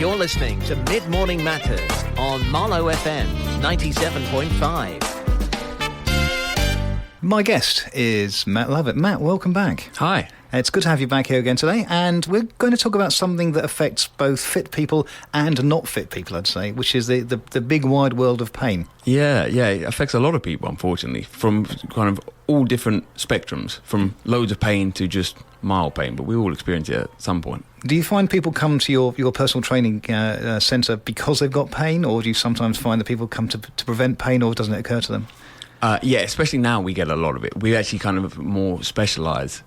You're listening to Mid-Morning Matters on MarlowFM 97.5. My guest is Matt Lovett. Matt, welcome back. Hi. It's good to have you back here again today, and we're going to talk about something that affects both fit people and not fit people, I'd say, which is the big wide world of pain. Yeah, it affects a lot of people, unfortunately, from kind of all different spectrums, from loads of pain to just mild pain, but we all experience it at some point. Do you find people come to your personal training centre because they've got pain, or do you sometimes find that people come to prevent pain, or doesn't it occur to them? Yeah, especially now we get a lot of it. We actually kind of more specialise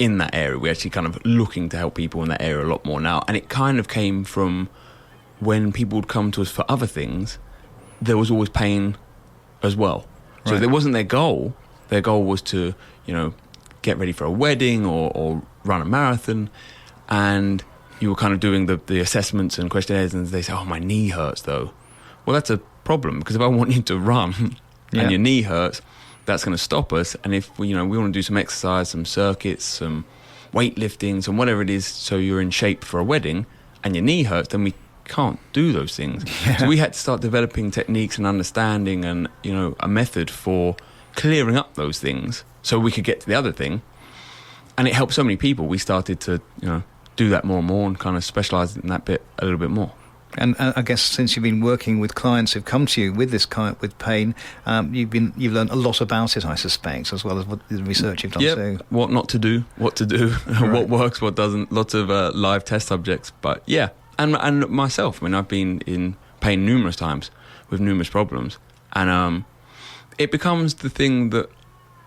in that area. We're actually kind of looking to help people in that area a lot more now. And it kind of came from when people would come to us for other things, there was always pain as well. So Right. it wasn't their goal. Their goal was to, get ready for a wedding or run a marathon. And you were kind of doing the assessments and questionnaires, and they say, oh, my knee hurts though. Well, that's a problem, because if I want you to run and your knee hurts, that's going to stop us. And if we want to do some exercise, some circuits, some weightlifting, some whatever it is, so you're in shape for a wedding, and your knee hurts, then we can't do those things. Yeah. So we had to start developing techniques and understanding and a method for clearing up those things so we could get to the other thing. And it helped so many people. We started to do that more and more and kind of specialise in that bit a little bit more. And I guess since you've been working with clients who've come to you with with pain, you've learned a lot about it, I suspect, as well as what the research you've done too. What not to do, what to do, Right. what works, what doesn't. Lots of live test subjects, but yeah, and myself. I mean, I've been in pain numerous times with numerous problems, and it becomes the thing that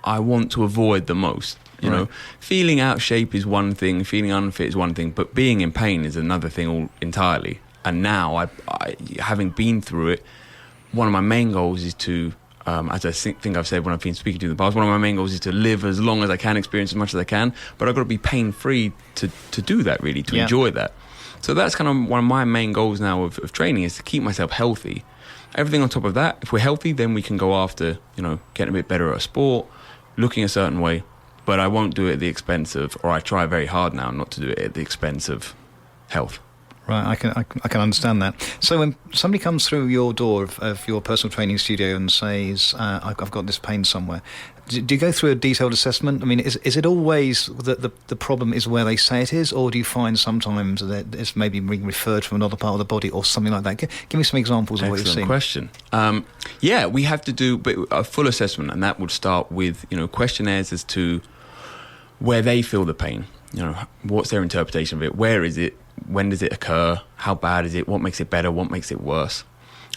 I want to avoid the most. Right. Feeling out of shape is one thing, feeling unfit is one thing, but being in pain is another thing all entirely. And now, I having been through it, one of my main goals is to, as I think I've said when I've been speaking to you in the past, one of my main goals is to live as long as I can, experience as much as I can, but I've got to be pain-free to do that, really, to enjoy that. So that's kind of one of my main goals now of training, is to keep myself healthy. Everything on top of that, if we're healthy, then we can go after, getting a bit better at a sport, looking a certain way, but I won't do it at the expense of, or I try very hard now not to do it at the expense of health. Right, I can understand that. So when somebody comes through your door of your personal training studio and says, I've got this pain somewhere, do you go through a detailed assessment? I mean, is it always that the problem is where they say it is, or do you find sometimes that it's maybe being referred from another part of the body or something like that? Give me some examples of what you've seen. Excellent question. Yeah, we have to do a full assessment, and that would start with questionnaires as to where they feel the pain. What's their interpretation of it? Where is it? When does it occur? How bad is it? What makes it better? What makes it worse?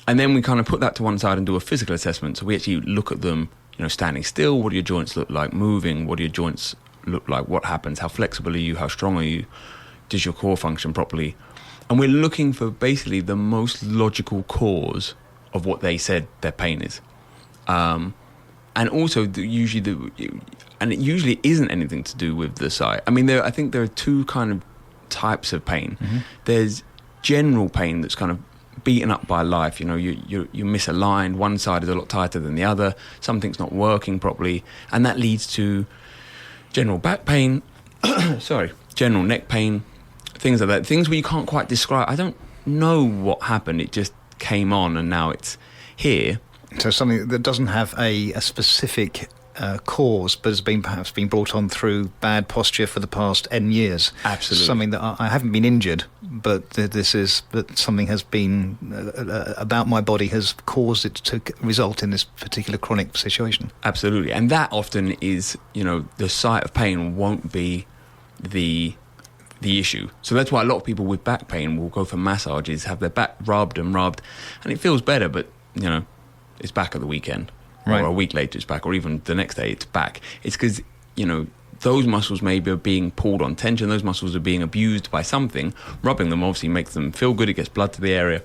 And then we kind of put that to one side and do a physical assessment. So we actually look at them, standing still. What do your joints look like? Moving. What do your joints look like? What happens? How flexible are you? How strong are you? Does your core function properly? And we're looking for basically the most logical cause of what they said their pain is. And also, it usually isn't anything to do with the site. I mean, I think there are two kind of types of pain. Mm-hmm. There's general pain that's kind of beaten up by life. You're misaligned. One side is a lot tighter than the other. Something's not working properly, and that leads to general back pain. General neck pain, things like that. Things where you can't quite describe. I don't know what happened. It just came on, and now it's here. So something that doesn't have a specific cause, but has perhaps been brought on through bad posture for the past N years. Absolutely. Something that I haven't been injured, but that something has been about my body has caused it to result in this particular chronic situation. Absolutely. And that often is, the site of pain won't be the issue. So that's why a lot of people with back pain will go for massages, have their back rubbed, and it feels better, but, it's back at the weekend. Right. Or a week later it's back, or even the next day it's back. It's because, those muscles maybe are being pulled on tension, those muscles are being abused by something. Rubbing them obviously makes them feel good, it gets blood to the area.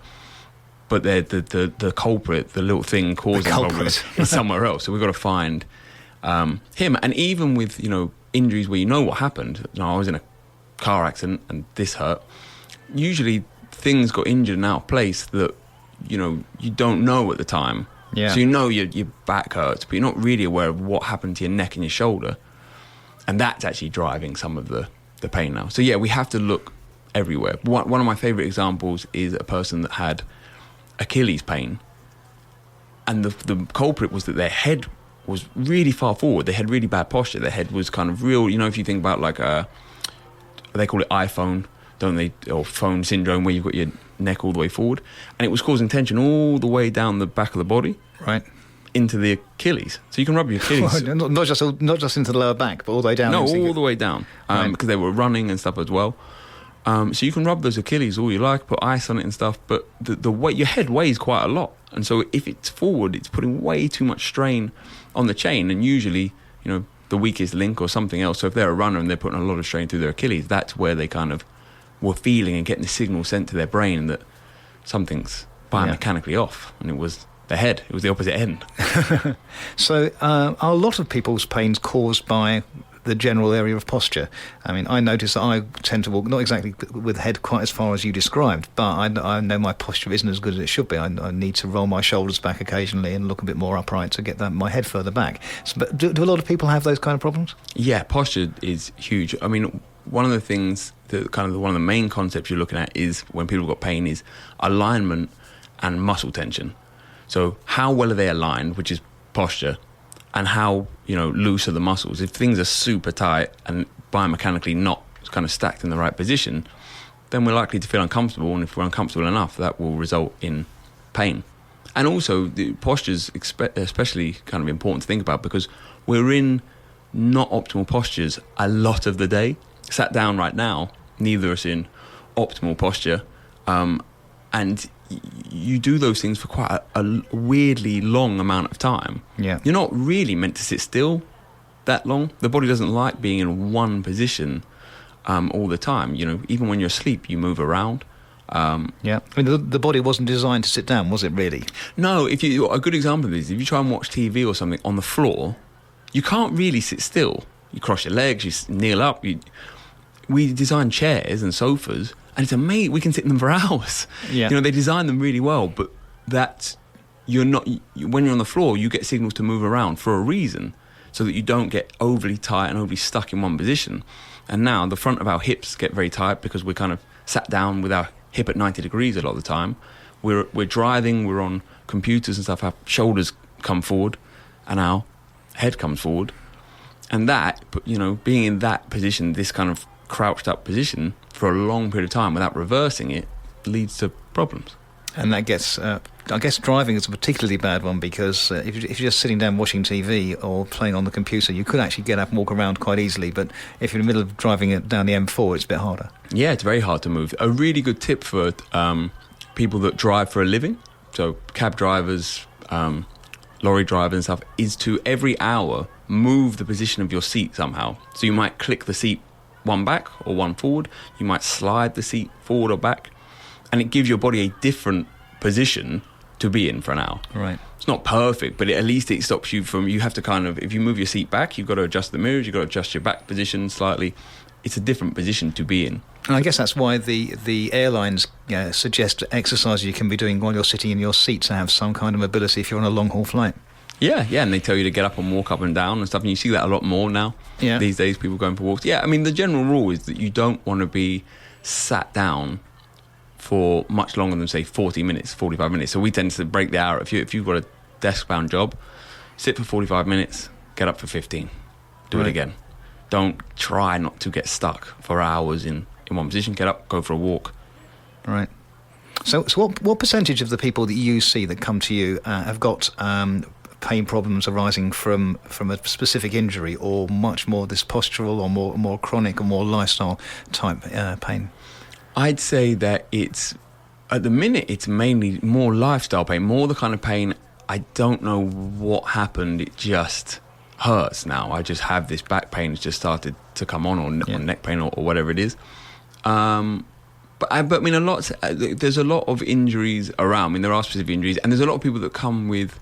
But the culprit, the little thing causing the problem is somewhere else. So we've got to find him. And even with, injuries where what happened, I was in a car accident and this hurt, usually things got injured and out of place that, you don't know at the time. Yeah. So your back hurts, but you're not really aware of what happened to your neck and your shoulder. And that's actually driving some of the pain now. So yeah, we have to look everywhere. One of my favourite examples is a person that had Achilles pain, and the culprit was that their head was really far forward. They had really bad posture. Their head was kind of real, if you think about like they call it iPhone, don't they, or phone syndrome, where you've got your neck all the way forward, and it was causing tension all the way down the back of the body, right, into the Achilles. So you can rub your Achilles. not just into the lower back, but all the way down. No, all the way down, because they were running and stuff as well. So you can rub those Achilles all you like, put ice on it and stuff, but the weight, your head weighs quite a lot, and so if it's forward, it's putting way too much strain on the chain, and usually, the weakest link or something else. So if they're a runner and they're putting a lot of strain through their Achilles, that's where they kind of were feeling and getting the signal sent to their brain that something's biomechanically off, and it was the head. It was the opposite end. So are a lot of people's pains caused by the general area of posture? I mean, I notice that I tend to walk not exactly with the head quite as far as you described, but I know my posture isn't as good as it should be. I need to roll my shoulders back occasionally and look a bit more upright to get my head further back. So, but do a lot of people have those kind of problems? Yeah, posture is huge. I mean, one of the things that one of the main concepts you're looking at is when people got pain is alignment and muscle tension. So how well are they aligned, which is posture, and how loose are the muscles? If things are super tight and biomechanically not kind of stacked in the right position, then we're likely to feel uncomfortable, and if we're uncomfortable enough, that will result in pain. And also, the posture's especially kind of important to think about, because we're in not optimal postures a lot of the day. Sat down right now, neither of us in optimal posture, and you do those things for quite a weirdly long amount of time. Yeah. You're not really meant to sit still that long. The body doesn't like being in one position all the time. Even when you're asleep, you move around. Yeah. I mean, the body wasn't designed to sit down, was it really? No. A good example of this, if you try and watch TV or something on the floor, you can't really sit still. You cross your legs, you kneel up. We design chairs and sofas, and it's amazing. We can sit in them for hours. Yeah. They design them really well, but you're not. When you're on the floor, you get signals to move around for a reason, so that you don't get overly tight and overly stuck in one position. And now the front of our hips get very tight because we're kind of sat down with our hip at 90 degrees a lot of the time. We're driving, we're on computers and stuff. Our shoulders come forward, and our head comes forward, and that, being in that position, this kind of crouched up position for a long period of time without reversing it, leads to problems. And that gets, I guess driving is a particularly bad one, because if you're just sitting down watching TV or playing on the computer, you could actually get up and walk around quite easily, but if you're in the middle of driving it down the M4, it's a bit harder. Yeah, it's very hard to move. A really good tip for people that drive for a living, so cab drivers, lorry drivers and stuff, is to every hour move the position of your seat somehow. So you might click the seat one back or one forward, you might slide the seat forward or back, and it gives your body a different position to be in for an hour. Right. It's not perfect, but at least it stops you from, you have to kind of, if you move your seat back, you've got to adjust the mirrors, you've got to adjust your back position slightly. It's a different position to be in. And I guess that's why the airlines suggest exercises you can be doing while you're sitting in your seat to have some kind of mobility if you're on a long-haul flight. Yeah, and they tell you to get up and walk up and down and stuff, and you see that a lot more now. Yeah. These days, people going for walks. Yeah, I mean, the general rule is that you don't want to be sat down for much longer than, say, 40 minutes, 45 minutes. So we tend to break the hour. If you've got a desk-bound job, sit for 45 minutes, get up for 15. Do it again. Don't try not to get stuck for hours in one position. Get up, go for a walk. Right. So what percentage of the people that you see that come to you have got pain problems arising from a specific injury, or much more this postural or more chronic or more lifestyle type pain? I'd say that at the minute it's mainly more lifestyle pain, more the kind of pain, I don't know what happened, it just hurts now. I just have this back pain, it's just started to come on, or neck pain or whatever it is. But I mean, there's a lot of injuries around. I mean, there are specific injuries, and there's a lot of people that come with,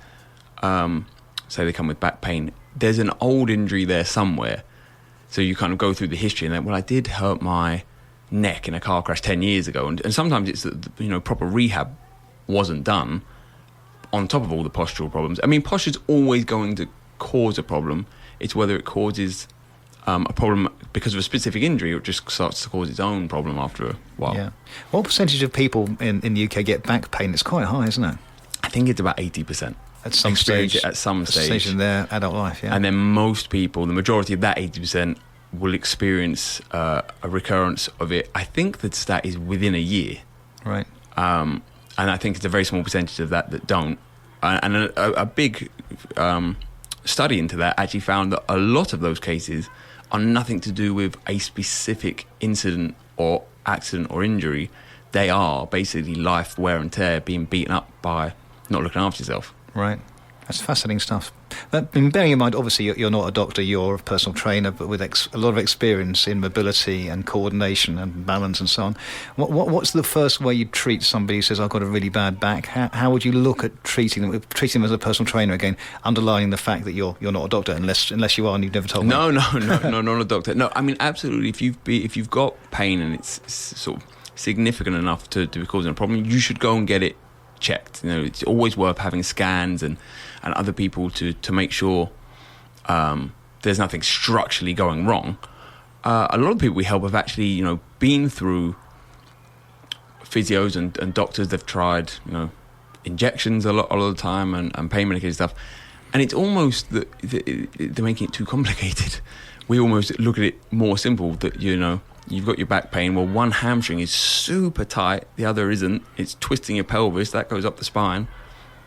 say they come with back pain. There's an old injury there somewhere. So you kind of go through the history and then, well, I did hurt my neck in a car crash 10 years ago. And sometimes it's that, proper rehab wasn't done on top of all the postural problems. I mean, posture's always going to cause a problem. It's whether it causes a problem because of a specific injury, it just starts to cause its own problem after a while. Yeah. What percentage of people in the UK get back pain? It's quite high, isn't it? I think it's about 80%. At some Experience stage. it at some stage in their adult life, yeah. And then most people, the majority of that 80%, will experience a recurrence of it. I think the stat is within a year. Right. And I think it's a very small percentage of that don't. And a big study into that actually found that a lot of those cases are nothing to do with a specific incident or accident or injury. They are basically life wear and tear, being beaten up by not looking after yourself. Right. That's fascinating stuff. But bearing in mind, obviously, you're not a doctor, you're a personal trainer, but with a lot of experience in mobility and coordination and balance and so on. What's the first way you treat somebody who says, I've got a really bad back? How would you look at treating them as a personal trainer, again, underlining the fact that you're not a doctor, unless you are and you've never told me? No, not a doctor. No, I mean, absolutely. If you've got pain and it's sort of significant enough to be causing a problem, you should go and get it checked. It's always worth having scans and other people to make sure there's nothing structurally going wrong. A lot of people we help have actually been through physios and doctors. They've tried injections a lot of the time and pain medication stuff, and it's almost that they're making it too complicated. We almost look at it more simple, that you've got your back pain. Well, one hamstring is super tight, the other isn't. It's twisting your pelvis, that goes up the spine.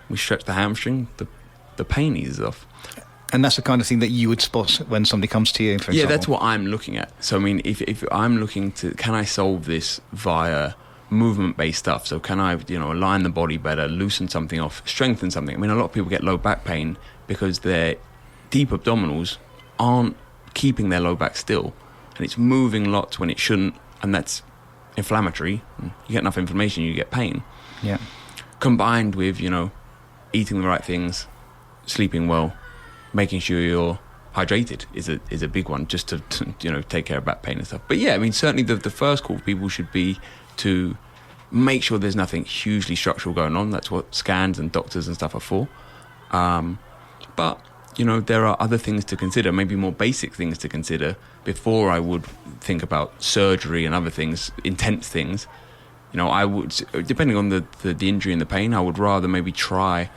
We stretch the hamstring, the pain eases off. And that's the kind of thing that you would spot when somebody comes to you, for example? Yeah, that's what I'm looking at. So, I mean, if I'm looking to, can I solve this via movement-based stuff? So can I, align the body better, loosen something off, strengthen something? I mean, a lot of people get low back pain because their deep abdominals aren't keeping their low back still. And it's moving lots when it shouldn't, and that's inflammatory. You get enough inflammation, you get pain. Yeah. Combined with, eating the right things, sleeping well, making sure you're hydrated is a big one, just to take care of back pain and stuff. But yeah, I mean, certainly the first call for people should be to make sure there's nothing hugely structural going on. That's what scans and doctors and stuff are for. But there are other things to consider, maybe more basic things to consider before I would think about surgery and other things, intense things. I would, depending on the injury and the pain, I would rather maybe try,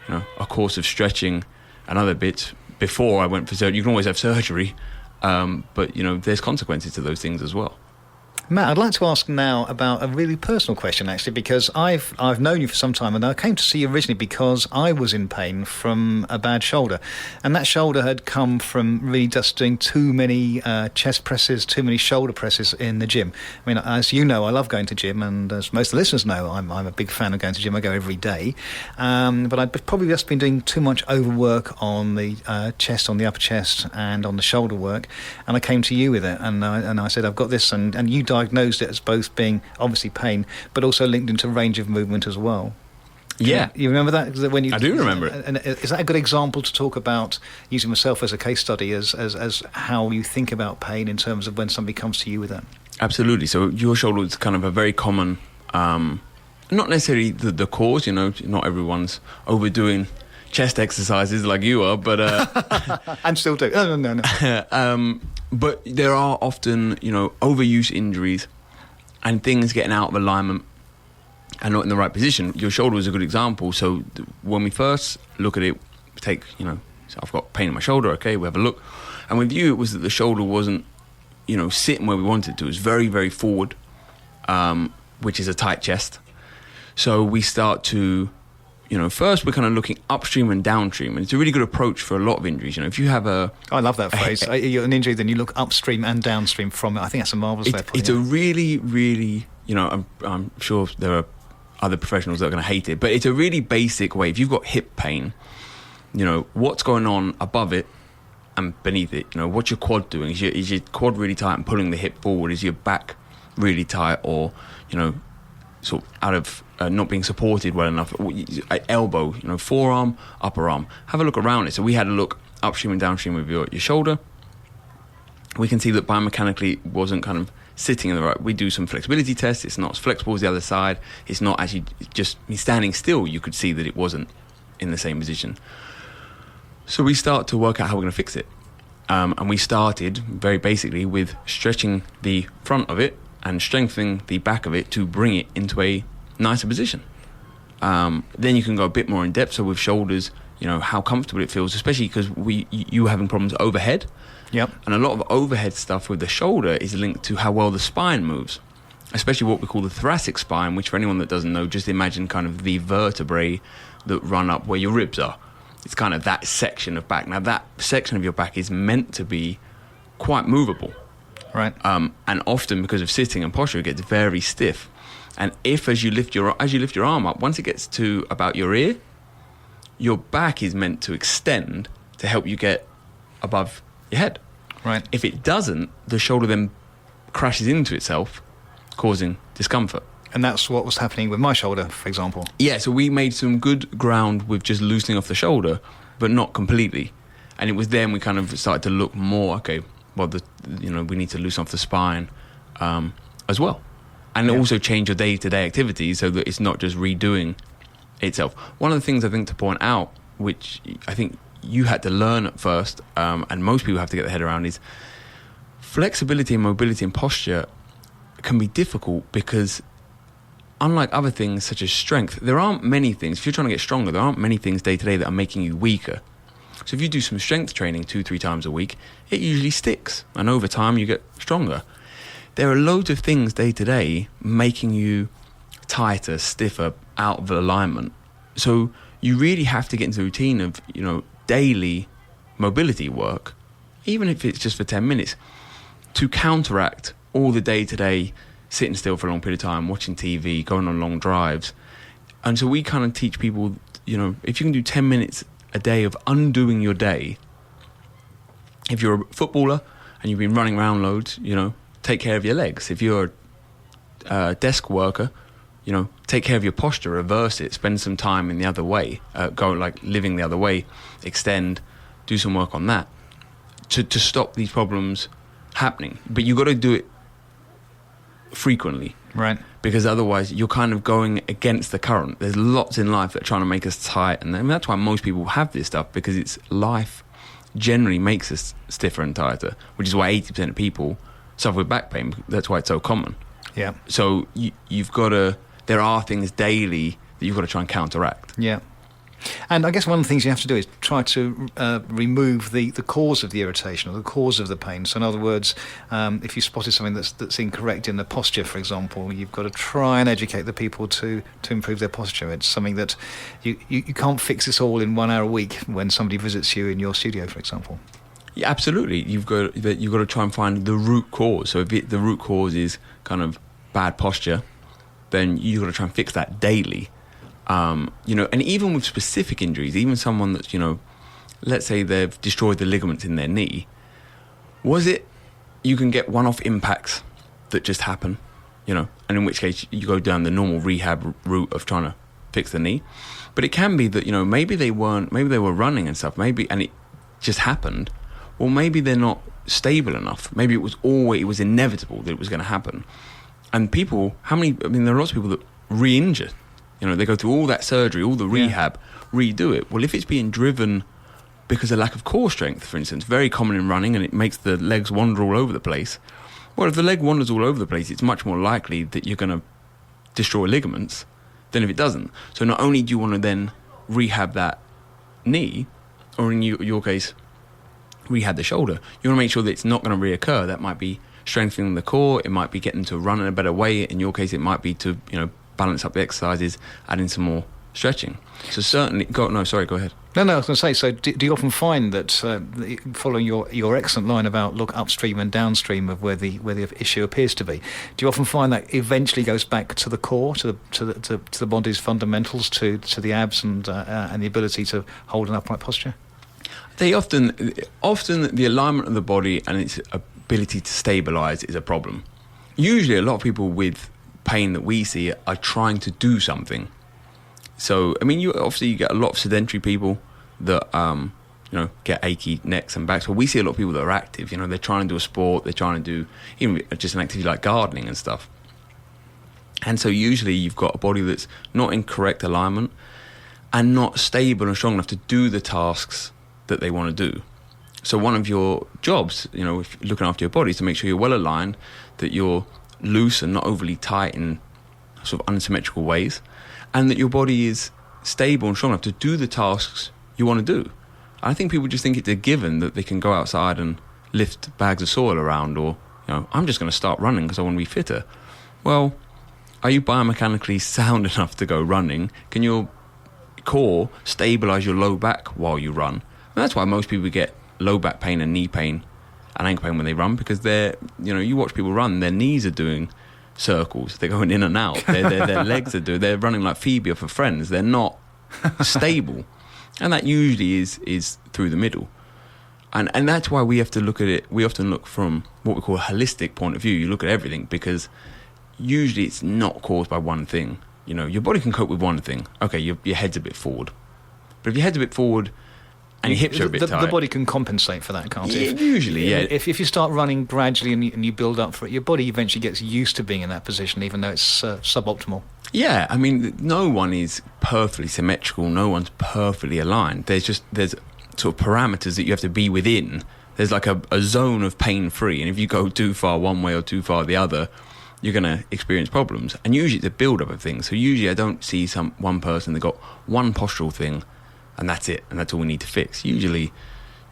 a course of stretching and other bits before I went for surgery. You can always have surgery, but there's consequences to those things as well. Matt, I'd like to ask now about a really personal question, actually, because I've known you for some time, and I came to see you originally because I was in pain from a bad shoulder, and that shoulder had come from really just doing too many chest presses, too many shoulder presses in the gym. I mean, as you know, I love going to gym, and as most of the listeners know, I'm a big fan of going to gym. I go every day, but I'd probably just been doing too much overwork on the chest, on the upper chest, and on the shoulder work, and I came to you with it, and I said, I've got this, and you diagnosed it as both being obviously pain, but also linked into range of movement as well. Yeah. You remember that? I do remember it. And is that a good example to talk about, using myself as a case study, as how you think about pain in terms of when somebody comes to you with that? Absolutely. So your shoulder is kind of a very common, not necessarily the cause, not everyone's overdoing chest exercises like you are, but... and still do. No. But there are often, overuse injuries and things getting out of alignment and not in the right position. Your shoulder is a good example. So when we first look at it, take, so I've got pain in my shoulder, okay, we have a look. And with you, it was that the shoulder wasn't, sitting where we wanted it to. It was very, very forward, which is a tight chest. So we start to... first we're kind of looking upstream and downstream, and it's a really good approach for a lot of injuries. If you have I love that phrase. You're an injury, then you look upstream and downstream from it. I think that's a marvellous way of putting it. It's a really, really, I'm sure there are other professionals that are going to hate it, but it's a really basic way. If you've got hip pain, what's going on above it and beneath it? What's your quad doing? Is your quad really tight and pulling the hip forward? Is your back really tight, or, sort of out of not being supported well enough? Elbow, forearm, upper arm. Have a look around it. So we had a look upstream and downstream with your shoulder. We can see that biomechanically it wasn't kind of sitting in the right. We do some flexibility tests. It's not as flexible as the other side. It's not actually just me standing still. You could see that it wasn't in the same position. So we start to work out how we're going to fix it. And we started very basically with stretching the front of it and strengthening the back of it to bring it into a nicer position. Then you can go a bit more in depth. So with shoulders, how comfortable it feels, especially because you were having problems overhead. Yep. And a lot of overhead stuff with the shoulder is linked to how well the spine moves, especially what we call the thoracic spine, which for anyone that doesn't know, just imagine kind of the vertebrae that run up where your ribs are. It's kind of that section of back. Now, that section of your back is meant to be quite movable. Right. And often, because of sitting and posture, it gets very stiff. And as you lift your arm up, once it gets to about your ear, your back is meant to extend to help you get above your head. Right. If it doesn't, the shoulder then crashes into itself, causing discomfort. And that's what was happening with my shoulder, for example. Yeah, so we made some good ground with just loosening off the shoulder, but not completely. And it was then we kind of started to look more, okay, well, we need to loosen off the spine as well. And also change your day-to-day activities so that it's not just redoing itself. One of the things I think to point out, which I think you had to learn at first, and most people have to get their head around, is flexibility and mobility and posture can be difficult because unlike other things such as strength, there aren't many things, if you're trying to get stronger, there aren't many things day to day that are making you weaker. So if you do some strength training 2-3 times a week, it usually sticks. And over time, you get stronger. There are loads of things day to day making you tighter, stiffer, out of alignment. So you really have to get into the routine of, daily mobility work, even if it's just for 10 minutes, to counteract all the day to day sitting still for a long period of time, watching TV, going on long drives. And so we kind of teach people, if you can do 10 minutes a day of undoing your day, if you're a footballer and you've been running around loads, take care of your legs. If you're a desk worker, take care of your posture, reverse it, spend some time in the other way, living the other way, extend, do some work on that to stop these problems happening. But you've got to do it frequently, right? Because otherwise you're kind of going against the current. There's lots in life that are trying to make us tight, and that's why most people have this stuff, because it's life generally makes us stiffer and tighter, which is why 80% of people suffer with back pain. That's why it's so common. Yeah. So you've got to, there are things daily that you've got to try and counteract. Yeah. And I guess one of the things you have to do is try to remove the cause of the irritation or the cause of the pain. So in other words, if you spotted something that's incorrect in the posture, for example, you've got to try and educate the people to improve their posture. It's something that you can't fix this all in 1 hour a week when somebody visits you in your studio, for example. Yeah, absolutely. You've got to try and find the root cause. So if the root cause is kind of bad posture, then you've got to try and fix that daily. And even with specific injuries, even someone that's, let's say they've destroyed the ligaments in their knee, you can get one-off impacts that just happen, and in which case you go down the normal rehab route of trying to fix the knee. But it can be that, maybe they were running and stuff, and it just happened. Well, maybe they're not stable enough. Maybe it was inevitable that it was going to happen. And there are lots of people that re-injure. They go through all that surgery, all the rehab, redo it. Well, if it's being driven because of lack of core strength, for instance, very common in running, and it makes the legs wander all over the place. Well, if the leg wanders all over the place, it's much more likely that you're going to destroy ligaments than if it doesn't. So not only do you want to then rehab that knee, or in your case, rehab the shoulder, you want to make sure that it's not going to reoccur. That might be strengthening the core, it might be getting to run in a better way. In your case, it might be to, balance up the exercises, adding some more stretching. So certainly, go ahead. No, I was going to say, so do you often find that, following your excellent line about look upstream and downstream of where the issue appears to be, do you often find that eventually goes back to the core, to the body's fundamentals, to the abs and the ability to hold an upright posture? They often the alignment of the body and its ability to stabilise is a problem. Usually a lot of people with pain that we see are trying to do something. So, you get a lot of sedentary people that, get achy necks and backs. Well, we see a lot of people that are active. They're trying to do a sport. They're trying to do even just an activity like gardening and stuff. And so usually you've got a body that's not in correct alignment and not stable and strong enough to do the tasks that they want to do. So one of your jobs, if you're looking after your body, is to make sure you're well aligned, that you're loose and not overly tight in sort of unsymmetrical ways, and that your body is stable and strong enough to do the tasks you want to do. I think people just think it's a given that they can go outside and lift bags of soil around, or I'm just going to start running because I want to be fitter. Well, are you biomechanically sound enough to go running? Can your core stabilize your low back while you run? And that's why most people get low back pain and knee pain and ankle pain when they run, because you watch people run, their knees are doing circles, they're going in and out, their legs they're running like Phoebe off of Friends, they're not stable. And that usually is through the middle. And that's why we have to look at it. We often look from what we call a holistic point of view. You look at everything, because usually it's not caused by one thing. Your body can cope with one thing. Okay, your head's a bit forward. But if your head's a bit forward and your hips are a bit tight, the body can compensate for that, can't it? Usually, yeah. If you start running gradually and you build up for it, your body eventually gets used to being in that position, even though it's suboptimal. Yeah, I mean, no one is perfectly symmetrical. No one's perfectly aligned. There's sort of parameters that you have to be within. There's like a zone of pain-free, and if you go too far one way or too far the other, you're going to experience problems. And usually it's a build-up of things. So usually I don't see one person that got one postural thing, and that's it, and that's all we need to fix. Usually,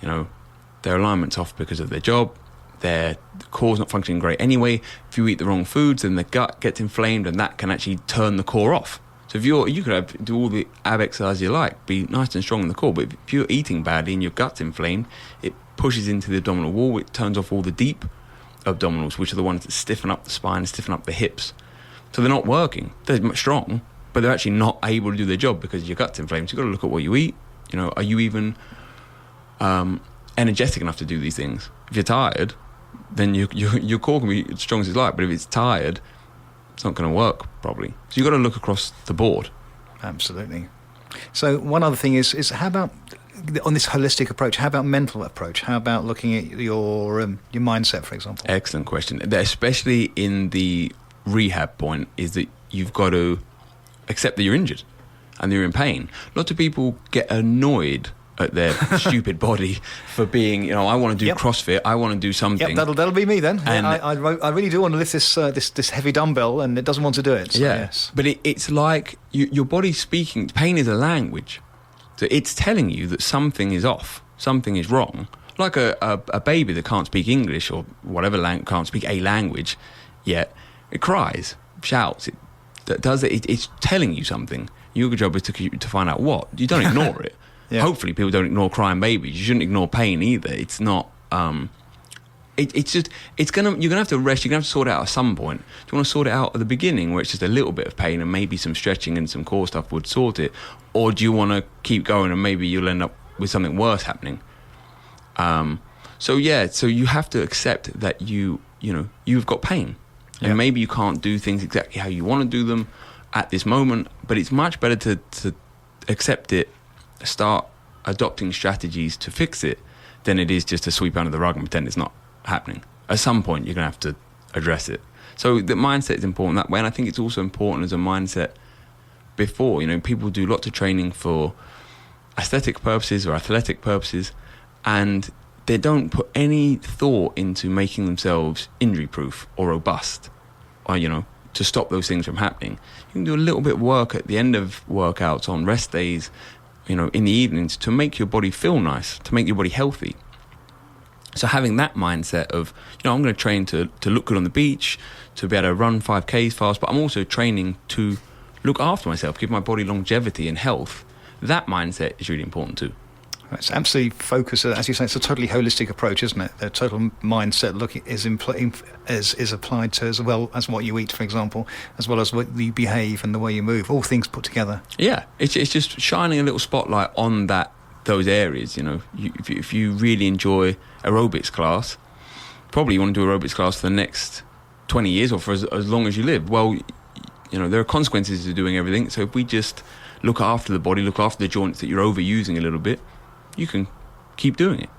their alignment's off because of their job, their core's not functioning great anyway. If you eat the wrong foods, then the gut gets inflamed, and that can actually turn the core off. So you could do all the ab exercise you like, be nice and strong in the core, but if you're eating badly and your gut's inflamed, it pushes into the abdominal wall, it turns off all the deep abdominals, which are the ones that stiffen up the spine and stiffen up the hips. So they're not working. They're strong, but they're actually not able to do their job because your gut's inflamed. So you've got to look at what you eat. Are you even energetic enough to do these things? If you're tired, then your core can be as strong as it's like, but if it's tired, it's not going to work properly. So you've got to look across the board. Absolutely. So one other thing is how about, on this holistic approach, how about mental approach? How about looking at your mindset, for example? Excellent question. Especially in the rehab point, is that you've got to accept that you're injured and that you're in pain. Lots of people get annoyed at their stupid body for being, I want to do CrossFit, I want to do something. Yep, that'll be me then. And I really do want to lift this heavy dumbbell, and it doesn't want to do it. So yes. But it's like your body's speaking. Pain is a language. So it's telling you that something is off, something is wrong. Like a baby that can't speak English or whatever can't speak a language yet, it cries, shouts, it's telling you something. Your job is to find out what. You don't ignore it. Yeah. Hopefully people don't ignore crying babies. You shouldn't ignore pain either. It's not you're gonna have to rest, you're gonna have to sort it out at some point. Do you want to sort it out at the beginning where it's just a little bit of pain and maybe some stretching and some core stuff would sort it? Or do you want to keep going and maybe you'll end up with something worse happening? So you have to accept that you've got pain. And maybe you can't do things exactly how you want to do them at this moment, but it's much better to accept it, start adopting strategies to fix it, than it is just to sweep under the rug and pretend it's not happening. At some point, you're going to have to address it. So the mindset is important that way, and I think it's also important as a mindset before. People do lots of training for aesthetic purposes or athletic purposes, and they don't put any thought into making themselves injury-proof or robust, or, to stop those things from happening. You can do a little bit of work at the end of workouts on rest days, in the evenings, to make your body feel nice, to make your body healthy. So having that mindset of, I'm going to train to look good on the beach, to be able to run 5Ks fast, but I'm also training to look after myself, give my body longevity and health. That mindset is really important too. It's absolutely focused, as you say, it's a totally holistic approach, isn't it? The total mindset is applied to as well as what you eat, for example, as well as what you behave and the way you move, all things put together. Yeah, it's just shining a little spotlight on those areas. If you really enjoy aerobics class, probably you want to do aerobics class for the next 20 years or for as long as you live. Well, there are consequences to doing everything. So if we just look after the body, look after the joints that you're overusing a little bit, you can keep doing it.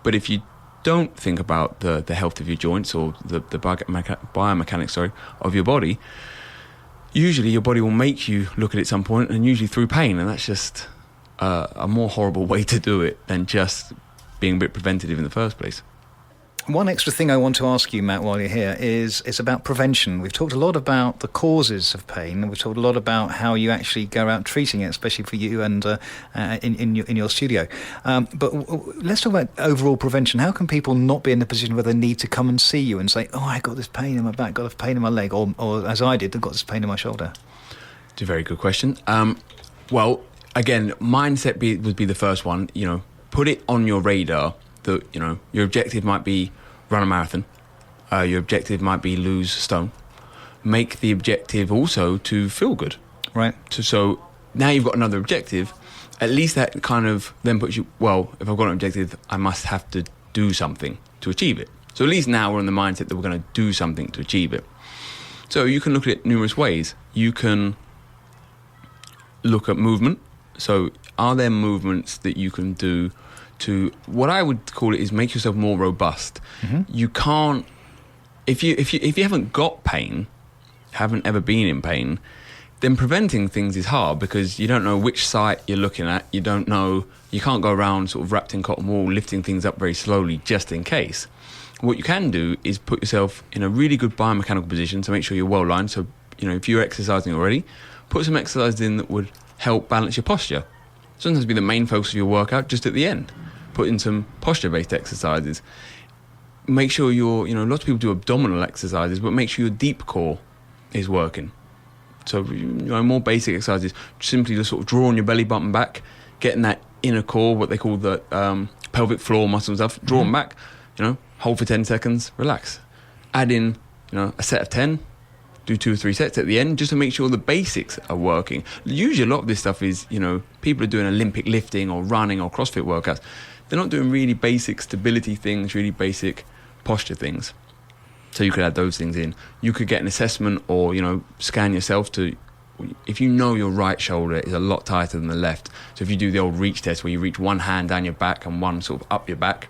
But if you don't think about the health of your joints or the biomechanics of your body, usually your body will make you look at it at some point, and usually through pain, and that's just a more horrible way to do it than just being a bit preventative in the first place. One extra thing I want to ask you, Matt, while you're here, is about prevention. We've talked a lot about the causes of pain, and we've talked a lot about how you actually go out treating it, especially for you and in your studio. Let's talk about overall prevention. How can people not be in a position where they need to come and see you and say, "Oh, I got this pain in my back, got a pain in my leg," or as I did, I got this pain in my shoulder? It's a very good question. Well, again, mindset would be the first one. Put it on your radar that your objective might be run a marathon, your objective might be lose stone. Make the objective also to feel good, right? So now you've got another objective. At least that kind of then puts you, well, if I've got an objective, I must have to do something to achieve it. So at least now we're in the mindset that we're going to do something to achieve it. So you can look at it numerous ways. You can look at movement. So are there movements that you can do to, what I would call it is, make yourself more robust? Mm-hmm. You can't, if you haven't got pain, haven't ever been in pain, then preventing things is hard because you don't know which site you're looking at. You don't know, you can't go around sort of wrapped in cotton wool, lifting things up very slowly just in case. What you can do is put yourself in a really good biomechanical position to make sure you're well lined. So, if you're exercising already, put some exercises in that would help balance your posture. Sometimes be the main focus of your workout just at the end. Put in some posture-based exercises. Make sure lots of people do abdominal exercises, but make sure your deep core is working. So, more basic exercises, simply just sort of drawing your belly button back, getting that inner core, what they call the pelvic floor muscles up, draw them back, hold for 10 seconds, relax. Add in, a set of 10, do 2 or 3 sets at the end, just to make sure the basics are working. Usually a lot of this stuff is, people are doing Olympic lifting or running or CrossFit workouts. They're not doing really basic stability things, really basic posture things. So you could add those things in. You could get an assessment or, scan yourself to, if your right shoulder is a lot tighter than the left. So if you do the old reach test where you reach one hand down your back and one sort of up your back,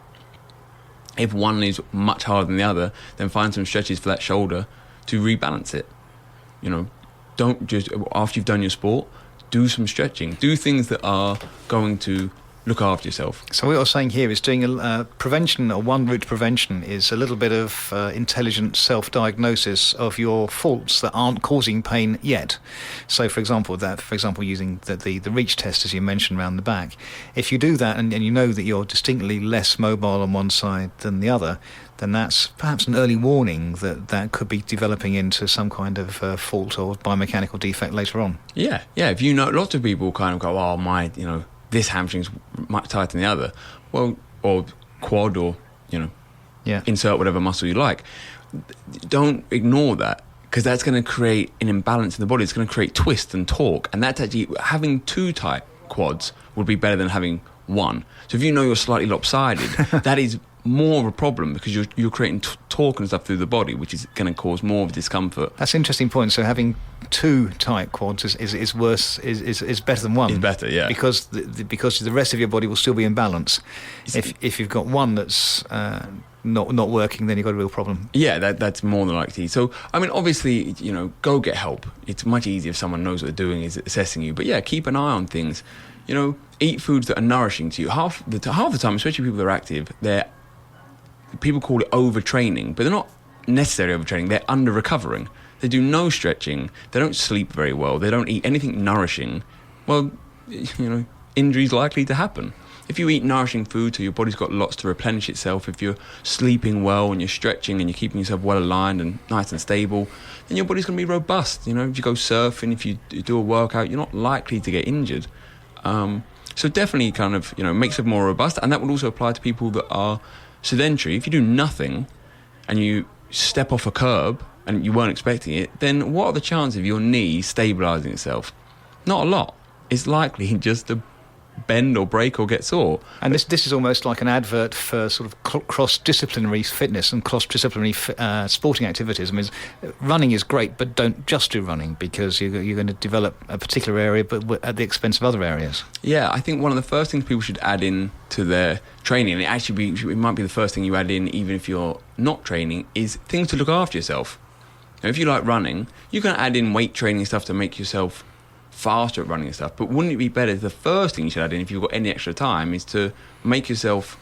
if one is much harder than the other, then find some stretches for that shoulder to rebalance it. Don't just, after you've done your sport, do some stretching. Do things that are going to look after yourself. So what you're saying here is doing prevention, or one route to prevention, is a little bit of intelligent self-diagnosis of your faults that aren't causing pain yet. So, for example, using the reach test, as you mentioned, around the back, if you do that and you know that you're distinctly less mobile on one side than the other, then that's perhaps an early warning that could be developing into some kind of fault or biomechanical defect later on. Yeah. If lots of people kind of go, oh, my, this hamstring's much tighter than the other. Well, or quad, or, insert whatever muscle you like. Don't ignore that, because that's going to create an imbalance in the body. It's going to create twist and torque. And that's actually, having 2 tight quads would be better than having 1. So if you're slightly lopsided, that is more of a problem, because you're creating torque and stuff through the body, which is going to cause more of discomfort. That's an interesting point. So having 2 tight quads is worse, is better than 1. It's better, yeah. Because the rest of your body will still be in balance. If you've got one that's not working, then you've got a real problem. Yeah, that's more than likely. So, obviously, go get help. It's much easier if someone knows what they're doing, is assessing you. But yeah, keep an eye on things. Eat foods that are nourishing to you. Half the time, especially people that are active, people call it overtraining, but they're not necessarily overtraining. They're under-recovering. They do no stretching. They don't sleep very well. They don't eat anything nourishing. Well, injury's likely to happen. If you eat nourishing food, so your body's got lots to replenish itself, if you're sleeping well and you're stretching and you're keeping yourself well aligned and nice and stable, then your body's going to be robust. If you go surfing, if you do a workout, you're not likely to get injured. So definitely kind of, makes it more robust. And that would also apply to people that are sedentary. If you do nothing and you step off a curb and you weren't expecting it, then what are the chances of your knee stabilising itself? Not a lot. It's likely just to bend or break or get sore. And this is almost like an advert for sort of cross-disciplinary fitness and cross-disciplinary sporting activities. Running is great, but don't just do running, because you're going to develop a particular area but at the expense of other areas. Yeah, I think one of the first things people should add in to their training, and it might be the first thing you add in even if you're not training, is things to look after yourself. Now, if you like running, you can add in weight training stuff to make yourself faster at running and stuff, but wouldn't it be better, the first thing you should add in if you've got any extra time, is to make yourself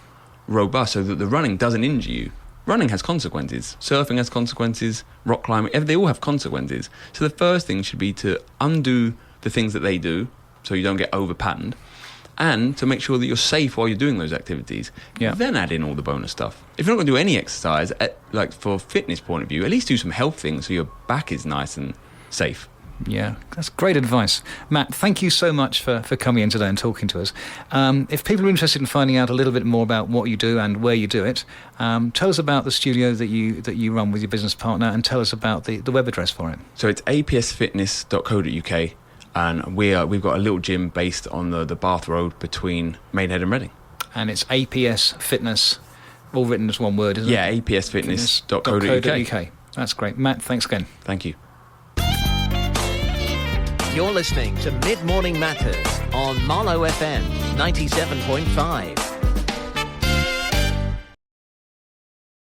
robust so that the running doesn't injure you. Running has consequences. Surfing has consequences. Rock climbing, they all have consequences. So the first thing should be to undo the things that they do so you don't get over-patterned, and to make sure that you're safe while you're doing those activities. Yeah. Then add in all the bonus stuff. If you're not going to do any exercise, like for fitness point of view, at least do some health things so your back is nice and safe. Yeah, that's great advice. Matt, thank you so much for coming in today and talking to us. If people are interested in finding out a little bit more about what you do and where you do it, tell us about the studio that you run with your business partner, and tell us about the web address for it. So it's apsfitness.co.uk, and we've got a little gym based on the Bath Road between Maidenhead and Reading. And it's APS Fitness, all written as one word, isn't Yeah, it? apsfitness.co.uk. That's great. Matt, thanks again. Thank you. You're listening to Mid Morning Matters on MarlowFM 97.5.